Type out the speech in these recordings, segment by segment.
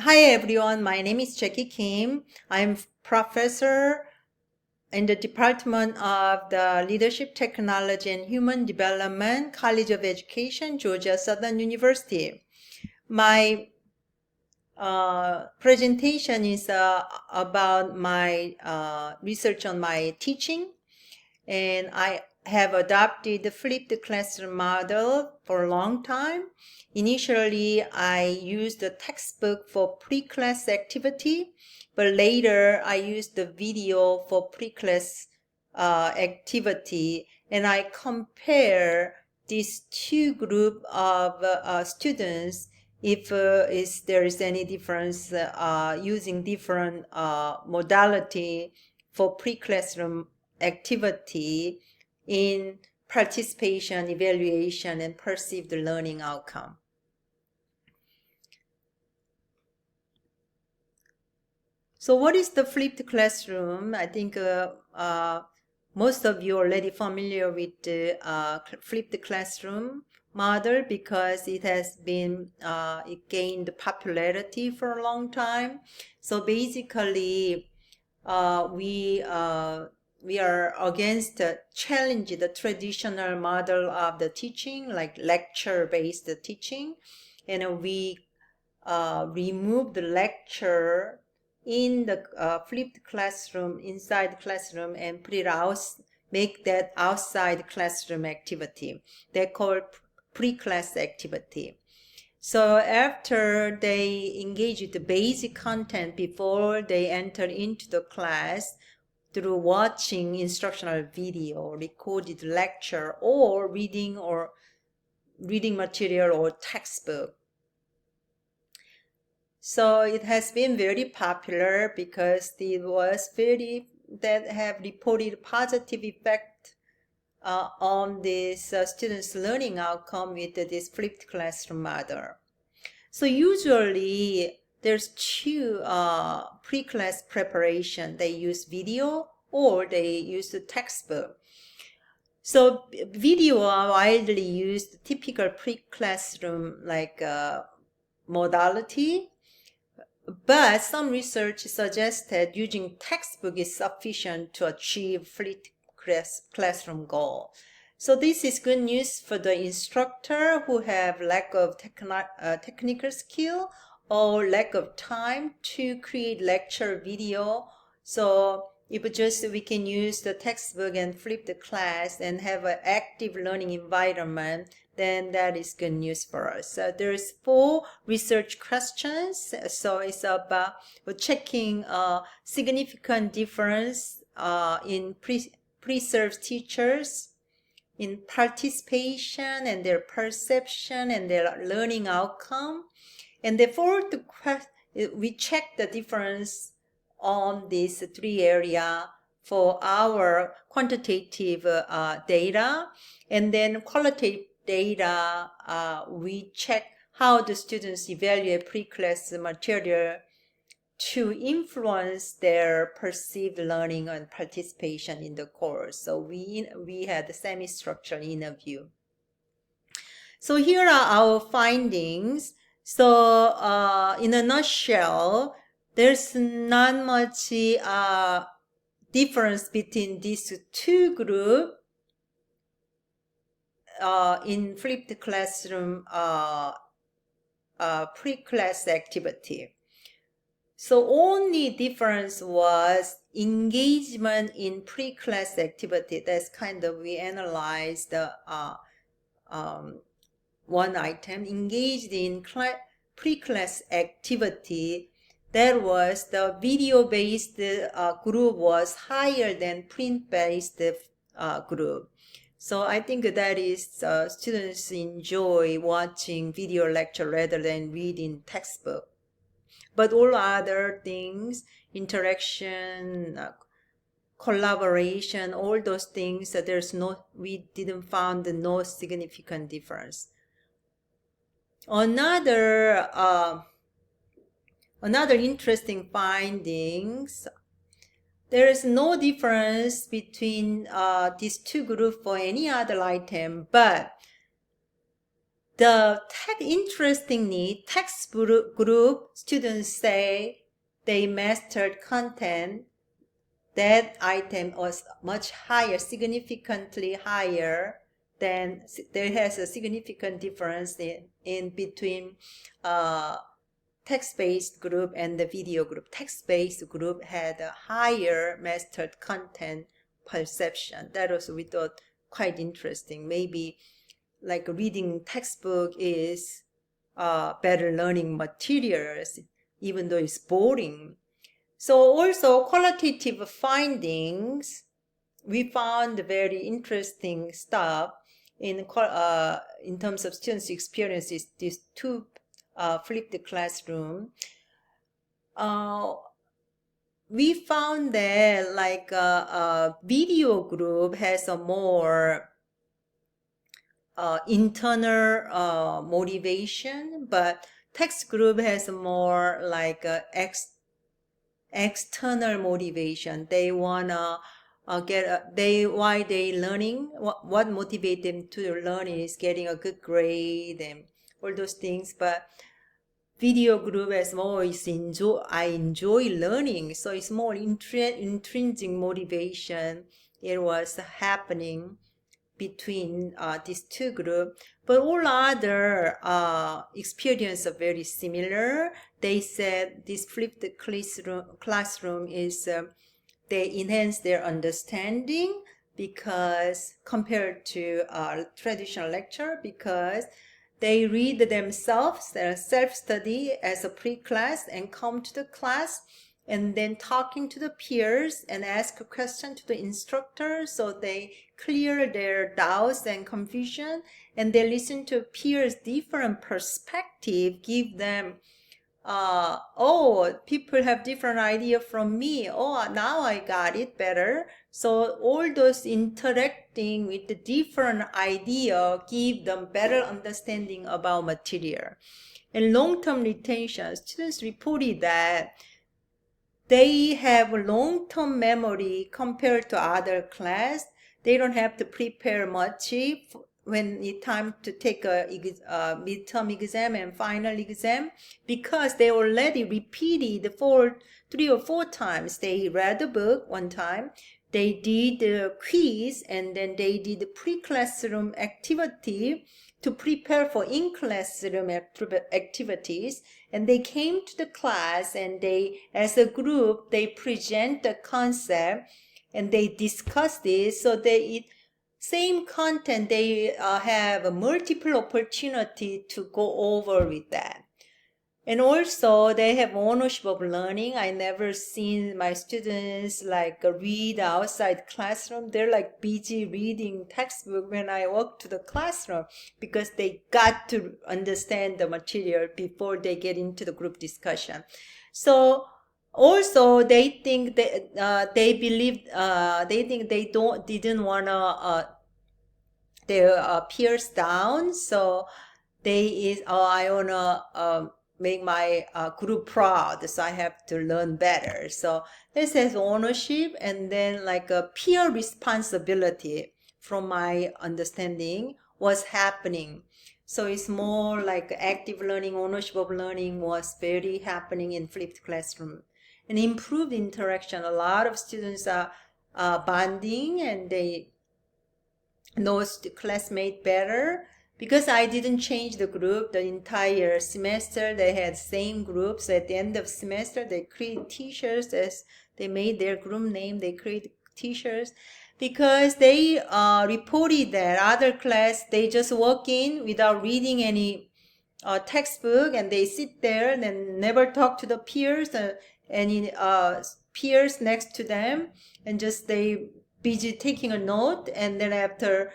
Hi everyone, my name is Jackie Kim. I'm professor in the Department of the Leadership Technology and Human Development, College of Education, Georgia Southern University. My presentation is about my research on my teaching, and I have adopted the flipped classroom model for a long time. Initially, I used the textbook for pre-class activity, but later I used the video for pre-class activity, and I compare these two group of students if there is any difference using different modality for pre-classroom activity in participation, evaluation, and perceived learning outcome. So what is the flipped classroom? I think most of you are already familiar with the flipped classroom model because it has been, it gained popularity for a long time. So basically, we are against challenge the traditional model of the teaching, like lecture-based teaching, and we remove the lecture in the flipped classroom, inside the classroom, and put it out, make that outside classroom activity. They're called pre-class activity. So after they engage with the basic content before they enter into the class through watching instructional video, recorded lecture, or reading material or textbook. So it has been very popular because that have reported positive effect on this students' learning outcome with this flipped classroom model. So usually there's two pre-class preparation. They use video or they use the textbook. So video are widely used, typical pre-classroom like modality. But some research suggested using textbook is sufficient to achieve flipped classroom goal. So this is good news for the instructor who have lack of technical skill or lack of time to create lecture video. So if we can use the textbook and flip the class and have an active learning environment, then that is good news for us. So there's 4 research questions. So it's about checking significant difference in pre-served teachers in participation and their perception and their learning outcome. And the fourth question, we check the difference on these 3 areas for our quantitative data, and then qualitative data, we check how the students evaluate pre-class material to influence their perceived learning and participation in the course. So we had a semi-structured interview. So here are our findings. So in a nutshell, there's not much difference between these two groups in flipped classroom pre-class activity. So only difference was engagement in pre-class activity. That's kind of, we analyzed the one item, engaged in pre-class activity. That was the video-based group was higher than print-based group. So I think that is students enjoy watching video lecture rather than reading textbook. But all other things, interaction, collaboration, all those things, we didn't find no significant difference. Another interesting findings, there is no difference between these two groups for any other item, but Interestingly, text group students say they mastered content. That item was much higher, significantly higher than, there has a significant difference in between text-based group and the video group. Text-based group had a higher mastered content perception. That was, we thought, quite interesting. Maybe like reading textbook is better learning materials, even though it's boring. So also qualitative findings, we found very interesting stuff in terms of students' experiences. These two flipped classroom. We found that like a video group has a more internal motivation, but text group has more like external motivation. They wanna why they learning, what motivate them to learn is getting a good grade and all those things. But video group has more is I enjoy learning, so it's more intrinsic motivation. It was happening between these two groups, but all other experience are very similar. They said this flipped classroom is they enhance their understanding because compared to traditional lecture, because they read themselves, their self-study as a pre-class and come to the class and then talking to the peers and ask a question to the instructor, so they clear their doubts and confusion, and they listen to peers' different perspective, give them oh, people have different idea from me. Oh, now I got it better. So all those interacting with the different idea give them better understanding about material. And long-term retention, students reported that they have long-term memory compared to other class. They don't have to prepare much when it's time to take a midterm exam and final exam, because they already repeated 3 or 4 times. They read the book one time, they did the quiz, and then they did the pre-classroom activity to prepare for in-classroom activities, and they came to the class and they, as a group, they present the concept and they discuss this, so same content, they have a multiple opportunity to go over with that. And also they have ownership of learning. I never seen my students like read outside classroom. They're like busy reading textbook when I walk to the classroom, because they got to understand the material before they get into the group discussion. So also they think that they believe they think they didn't want to their peers down, so I want to make my group proud, so I have to learn better. So this has ownership, and then like a peer responsibility, from my understanding, was happening. So it's more like active learning, ownership of learning was very happening in flipped classroom. And improved interaction, a lot of students are bonding, and they know the classmate better. Because I didn't change the group the entire semester, they had same groups. At the end of semester, they create t-shirts, as they made their group name, they create t-shirts, because they reported that other class, they just walk in without reading any textbook, and they sit there and then never talk to the peers, any peers next to them, and just they busy taking a note, and then after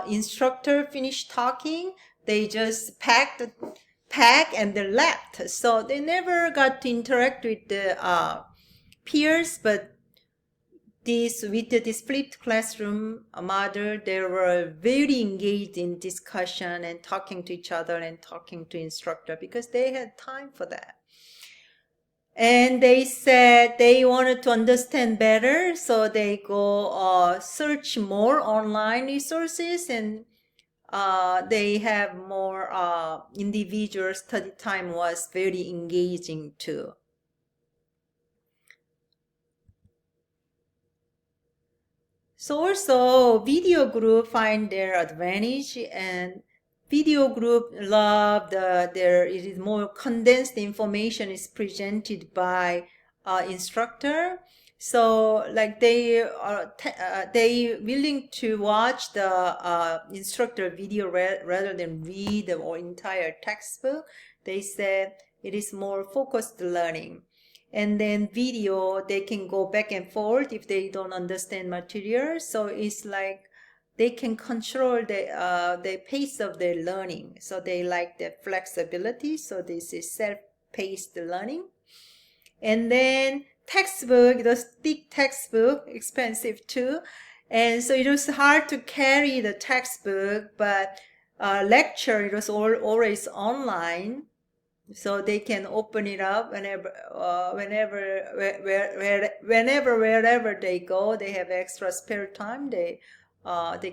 instructor finished talking, they just pack and they left. So they never got to interact with the peers. But with this flipped classroom model, they were very engaged in discussion and talking to each other and talking to instructor, because they had time for that. And they said they wanted to understand better, so they go search more online resources, and they have more individual study time was very engaging too. So also video group find their advantage, and video group love it is more condensed information is presented by instructor. So like they are they willing to watch the instructor video rather than read the entire textbook. They said it is more focused learning. And then video, they can go back and forth if they don't understand material. So it's like they can control the pace of their learning. So they like the flexibility. So this is self-paced learning. And then textbook, the thick textbook, expensive too. And so it was hard to carry the textbook, but lecture, it was always online. So they can open it up whenever, wherever they go. They have extra spare time. They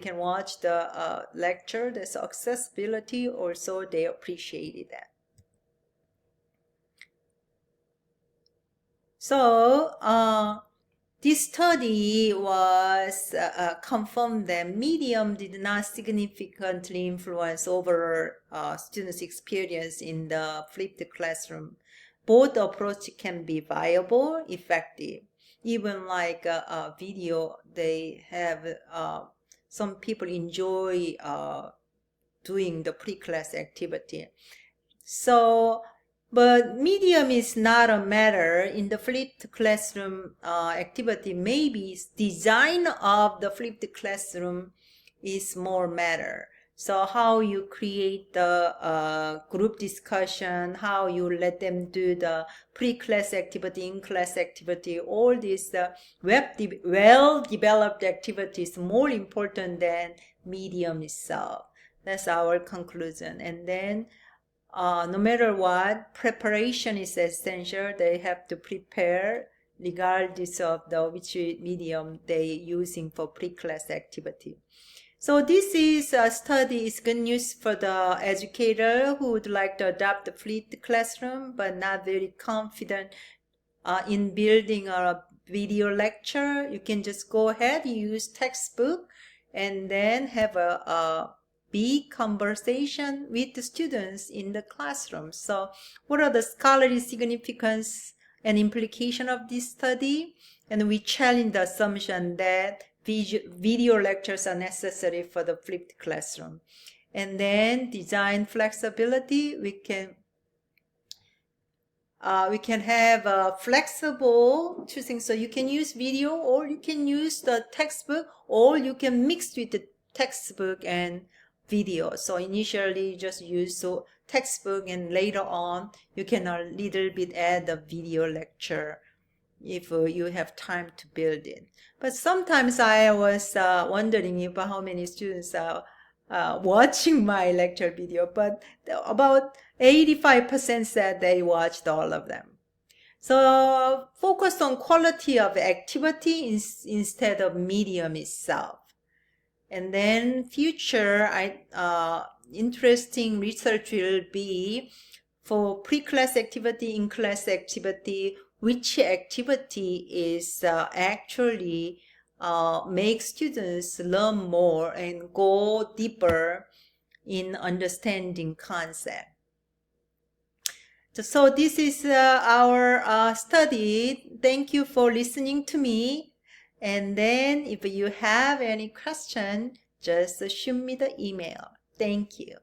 can watch the lecture. There's accessibility. Also, they appreciated that. So this study was confirmed that medium did not significantly influence overall students' experience in the flipped classroom. Both approaches can be viable, effective. Even like a video, they have some people enjoy doing the pre-class activity. So, but medium is not a matter in the flipped classroom activity. Maybe design of the flipped classroom is more matter. So how you create the group discussion, how you let them do the pre-class activity, in-class activity, all these well-developed activities more important than medium itself. That's our conclusion. And then no matter what, preparation is essential. They have to prepare regardless of which medium they using for pre-class activity. So this is a study is good news for the educator who would like to adopt the flipped classroom but not very confident in building a video lecture. You can just go ahead, use textbook, and then have a big conversation with the students in the classroom. So what are the scholarly significance and implication of this study? And we challenge the assumption that video lectures are necessary for the flipped classroom. And then design flexibility. We can have a flexible choosing. So you can use video, or you can use the textbook, or you can mix with the textbook and video. So initially just use textbook, and later on you can a little bit add a video lecture if you have time to build it. But sometimes I was wondering if how many students are watching my lecture video, but about 85% said they watched all of them. So focus on quality of activity instead of medium itself. And then future interesting research will be for pre-class activity, in-class activity, which activity is actually make students learn more and go deeper in understanding concept. So this is our study. Thank you for listening to me. And then if you have any question, just shoot me the email. Thank you.